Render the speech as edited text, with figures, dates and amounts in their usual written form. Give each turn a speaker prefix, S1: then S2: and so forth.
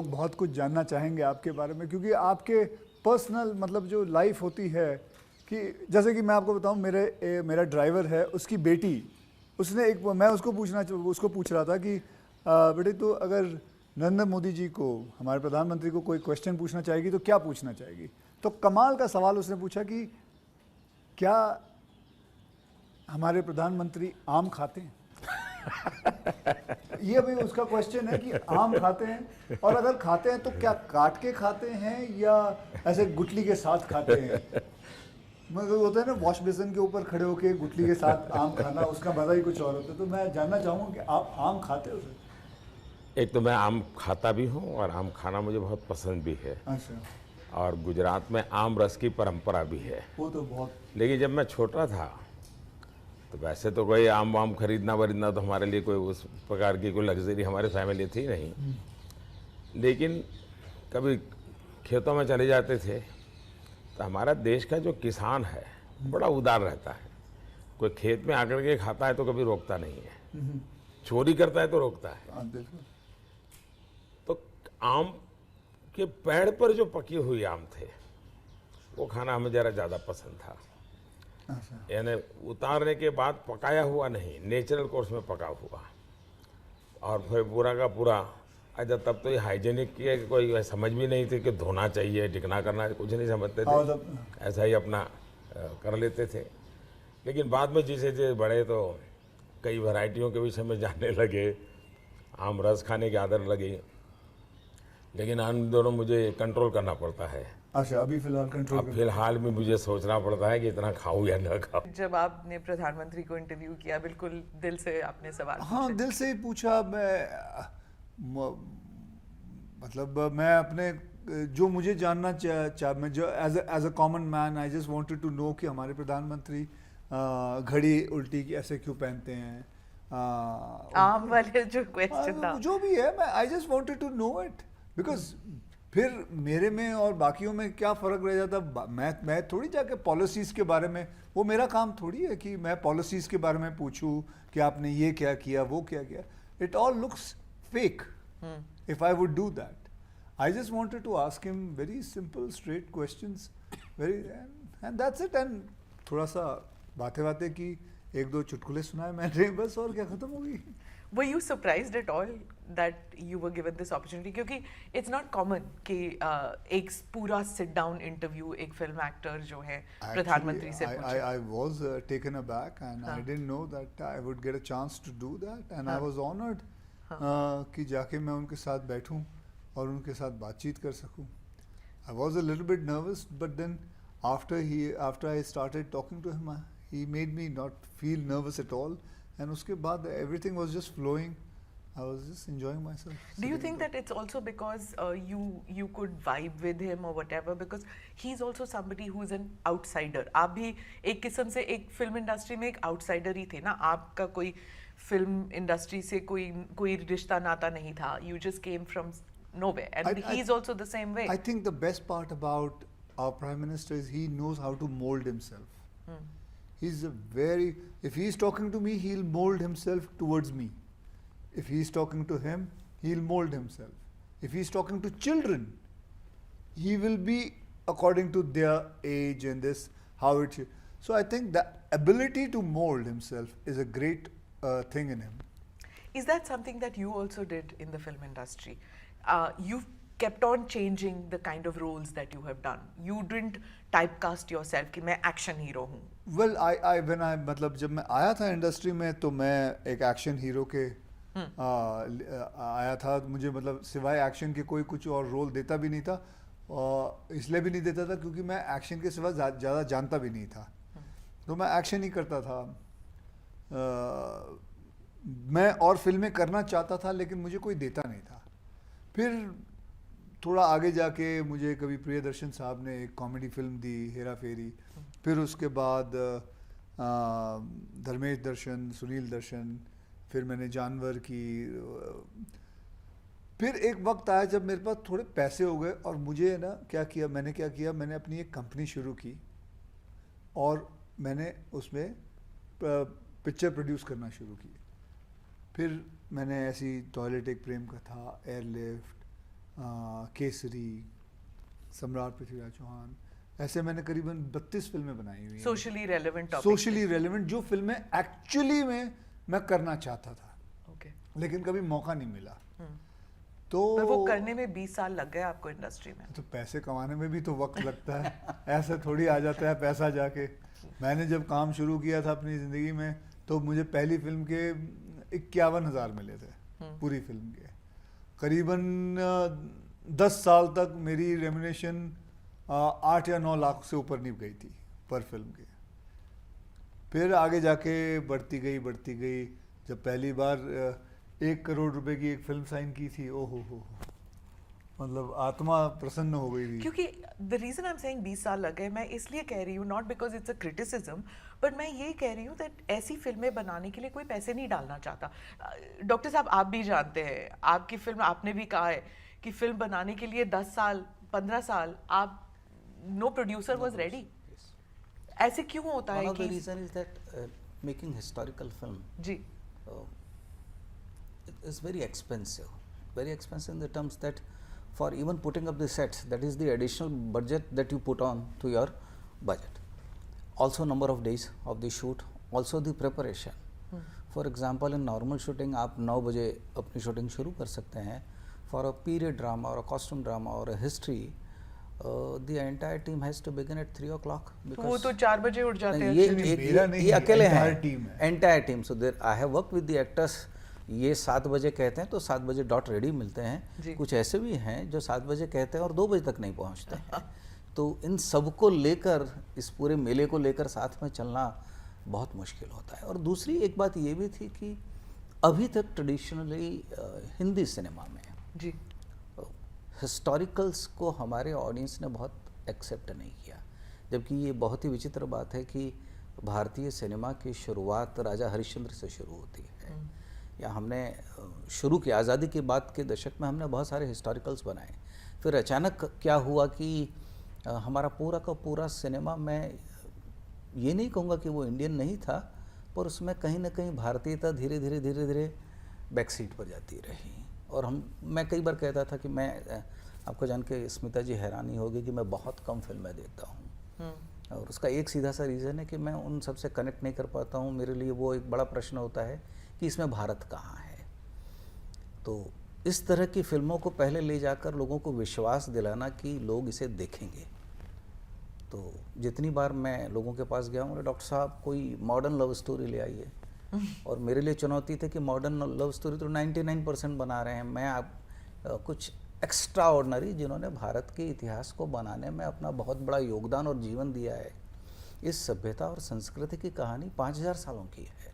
S1: लोग बहुत कुछ जानना चाहेंगे आपके बारे में, क्योंकि आपके पर्सनल मतलब जो लाइफ होती है कि जैसे कि मैं आपको बताऊं, मेरा ड्राइवर है, उसकी बेटी, मैं उसको पूछ रहा था कि बेटे तो अगर नरेंद्र मोदी जी को, हमारे प्रधानमंत्री को कोई क्वेश्चन पूछना चाहेगी तो क्या पूछना चाहेगी? तो कमाल का सवाल उसने पूछा कि क्या हमारे प्रधानमंत्री आम खाते हैं? ये भी उसका क्वेश्चन है कि आम खाते हैं, और अगर खाते हैं तो क्या काट के खाते हैं या ऐसे गुठली के साथ खाते हैं? मतलब होता है ना, वॉश बेसिन के ऊपर खड़े होके गुठली के साथ आम खाना, उसका मजा ही कुछ और होता है। तो मैं जानना चाहूँगा कि आप आम खाते हो सर?
S2: एक तो मैं आम खाता भी हूँ और आम खाना मुझे बहुत पसंद भी है।
S1: अच्छा।
S2: और गुजरात में आम रस की परंपरा भी है।
S1: वो तो बहुत।
S2: लेकिन जब मैं छोटा था तो वैसे तो कोई आम वाम खरीदना वरीदना तो हमारे लिए कोई उस प्रकार की कोई लग्जरी हमारे फैमिली थी नहीं। लेकिन कभी खेतों में चले जाते थे तो हमारा देश का जो किसान है बड़ा उदार रहता है। कोई खेत में आकर के खाता है तो कभी रोकता नहीं है, चोरी करता है तो रोकता है।
S1: बिल्कुल।
S2: तो आम के पेड़ पर जो पके हुए आम थे वो खाना हमें ज़रा ज़्यादा पसंद था।
S1: अच्छा।
S2: यानी उतारने के बाद पकाया हुआ नहीं, नेचुरल कोर्स में पका हुआ, और फिर पूरा का पूरा। अच्छा, तब तो ये हाइजीनिक की है कि कोई समझ भी नहीं थी कि धोना चाहिए, टिकना करना, कुछ नहीं समझते थे, ऐसा ही अपना कर लेते थे। लेकिन बाद में जैसे जैसे बड़े तो कई वैरायटियों के विषय में जानने लगे, आम रस खाने की आदत लगी। लेकिन इन दोनों मुझे कंट्रोल करना पड़ता है।
S1: अच्छा, अभी फिलहाल कंट्रोल?
S2: अब फिलहाल में मुझे सोचना पड़ता है कि इतना खाऊं या ना खाऊं।
S3: जब आपने प्रधानमंत्री को इंटरव्यू किया, बिल्कुल दिल से आपने सवाल
S1: हाँ,
S3: पूछे।
S1: दिल से ही पूछा। मतलब मैं अपने जो मुझे जानना मैं जो as a common man, I just wanted to know कि हमारे प्रधानमंत्री घड़ी उल्टी ऐसे क्यों पहनते हैं,
S3: आम वाले जो क्वेश्चन था,
S1: जो भी है, मैं I just wanted to know it, because फिर मेरे में और बाकियों में क्या फ़र्क रह जाता। मैं थोड़ी जाके पॉलिसीज़ के बारे में, वो मेरा काम थोड़ी है कि मैं पॉलिसीज़ के बारे में पूछूं कि आपने ये क्या किया, वो क्या किया। It all looks fake if I would do that. I just wanted to ask him very simple straight questions, very, and that's it. And थोड़ा सा बातें की, एक दो चुटकुले सुनाए मैंने, बस, और क्या, ख़त्म हो गई।
S3: were you surprised at all that you were given this opportunity? क्योंकि it's not common कि एक पूरा sit down interview एक film actor जो है प्रधानमंत्री से पूछे।
S1: I was taken aback and I didn't know that I would get a chance to do that, and I was honored कि जाके मैं उनके साथ बैठूं और उनके साथ बातचीत कर सकूं। I was a little bit nervous, but then after I started talking to him, he made me not feel nervous at all. And उसके बाद everything was just flowing. I was just enjoying myself.
S3: Do you think that it's also because you could vibe with him or whatever, because he's also somebody who's an outsider? आप भी एक किस्म से एक film industry में एक outsider ही थे ना, आपका कोई फिल्म इंडस्ट्री से कोई रिश्ता नाता नहीं था. You just came from nowhere, and he's also the same way.
S1: I think the best part about our Prime Minister is he knows how to mold himself. He's a very, if he's talking to me, he'll mold himself towards me. If he's talking to him, he'll mold himself. If he's talking to children, he will be according to their age and this, how it should. So I think the ability to mold himself is a great thing in him.
S3: Is that something that you also did in the film industry? You've kept on changing the kind of roles that you have done. You didn't typecast yourself कि मैं action hero हूँ.
S1: Well, मतलब जब मैं आया था industry में तो मैं एक एक्शन हीरो के आया था। मुझे मतलब सिवाय एक्शन के कोई कुछ और रोल देता भी नहीं था, और इसलिए भी नहीं देता था क्योंकि मैं एक्शन के सिवा ज़्यादा जानता भी नहीं था, तो मैं एक्शन ही करता था। मैं और फिल्में करना चाहता था लेकिन मुझे कोई देता नहीं था। फिर थोड़ा आगे जाके मुझे कभी प्रियदर्शन साहब ने एक कॉमेडी फिल्म दी, हेरा फेरी, फिर उसके बाद धर्मेश दर्शन, सुनील दर्शन, फिर मैंने जानवर की। फिर एक वक्त आया जब मेरे पास थोड़े पैसे हो गए और मुझे ना मैंने अपनी एक कंपनी शुरू की और मैंने उसमें पिक्चर प्रोड्यूस करना शुरू की। फिर मैंने ऐसी टॉयलेट एक प्रेम कथा, एयरलिफ्ट, केसरी, सम्राट पृथ्वीराज चौहान, ऐसे मैंने करीबन 32 फिल्में बनाई हुई हैं।
S3: Socially relevant topic.
S1: Socially relevant जो फिल्में एक्चुअली में मैं करना चाहता था,
S3: ओके।
S1: लेकिन कभी मौका नहीं मिला। तो
S3: पर वो करने में 20 साल लग गए आपको इंडस्ट्री में।
S1: तो पैसे कमाने में भी तो वक्त लगता है, ऐसे थोड़ी आ जाता है पैसा जाके। मैंने जब काम शुरू किया था अपनी ज़िंदगी में तो मुझे पहली फिल्म के 51,000 मिले थे, पूरी फिल्म के। करीबन 10 साल तक मेरी रेम्युनेशन 8 या 9 लाख से ऊपर नहीं गई थी पर फिल्म के। फिर आगे जाके बढ़ती गई। जब पहली बार 1 करोड़ रुपए की एक फिल्म साइन की थी, ओहो हो, मतलब आत्मा प्रसन्न हो गई थी।
S3: क्योंकि the reason I am saying 20 साल लग गए, मैं इसलिए कह रही हूँ, not because it's a criticism, but मैं ये कह रही हूँ दैट ऐसी फिल्में बनाने के लिए कोई पैसे नहीं डालना चाहता। डॉक्टर साहब आप भी जानते हैं, आपकी फिल्म आपने भी कहा है कि फिल्म बनाने के लिए 10 साल 15 साल आप नो प्रोड्यूसर वाज रेडी। ऐसे क्यों होता है?
S4: One of the reason is that making historical film
S3: ji
S4: is very expensive in the terms that for even putting up the sets, that is the additional budget that you put on to your budget. Also number of days of the shoot, also the preparation. For example, in normal shooting आप 9 बजे अपनी shooting शुरू कर सकते हैं. For a period drama or a costume drama or a history, the entire team has to begin at 3 o'clock.
S3: तो वो तो 4 बजे उठ जाते हैं।
S4: ये अकेले हैं,
S1: टीम है,
S4: entire team. So there I have worked with the actors. ये 7 बजे कहते हैं तो 7 बजे डॉट रेडी मिलते हैं। कुछ ऐसे भी हैं जो 7 बजे कहते हैं और 2 बजे तक नहीं पहुंचते हैं। तो इन सबको लेकर, इस पूरे मेले को लेकर साथ में चलना बहुत मुश्किल होता है। और दूसरी एक बात ये भी थी कि अभी तक ट्रेडिशनली हिंदी सिनेमा में
S3: जी
S4: हिस्टोरिकल्स को हमारे ऑडियंस ने बहुत एक्सेप्ट नहीं किया, जबकि ये बहुत ही विचित्र बात है कि भारतीय सिनेमा की शुरुआत राजा हरिश्चंद्र से शुरू होती है। या हमने शुरू की आज़ादी के बाद के दशक में हमने बहुत सारे हिस्टोरिकल्स बनाए। फिर अचानक क्या हुआ कि हमारा पूरा का पूरा सिनेमा, मैं ये नहीं कहूँगा कि वो इंडियन नहीं था, पर उसमें कहीं ना कहीं भारतीयता धीरे धीरे बैक सीट पर जाती रही। और मैं कई बार कहता था कि मैं, आपको जान के स्मिता जी हैरानी होगी कि मैं बहुत कम फिल्में देखता हूँ। और उसका एक सीधा सा रीज़न है कि मैं उन सबसे कनेक्ट नहीं कर पाता हूँ। मेरे लिए वो एक बड़ा प्रश्न होता है कि इसमें भारत कहाँ है। तो इस तरह की फिल्मों को पहले ले जाकर लोगों को विश्वास दिलाना कि लोग इसे देखेंगे। तो जितनी बार मैं लोगों के पास गया हूँ, डॉक्टर साहब कोई मॉडर्न लव स्टोरी ले आइए, और मेरे लिए चुनौती थी कि मॉडर्न लव स्टोरी तो 99% बना रहे हैं, मैं आप कुछ एक्स्ट्रा ऑर्डिनरी जिन्होंने भारत के इतिहास को बनाने में अपना बहुत बड़ा योगदान और जीवन दिया है। इस सभ्यता और संस्कृति की कहानी 5000 सालों की है।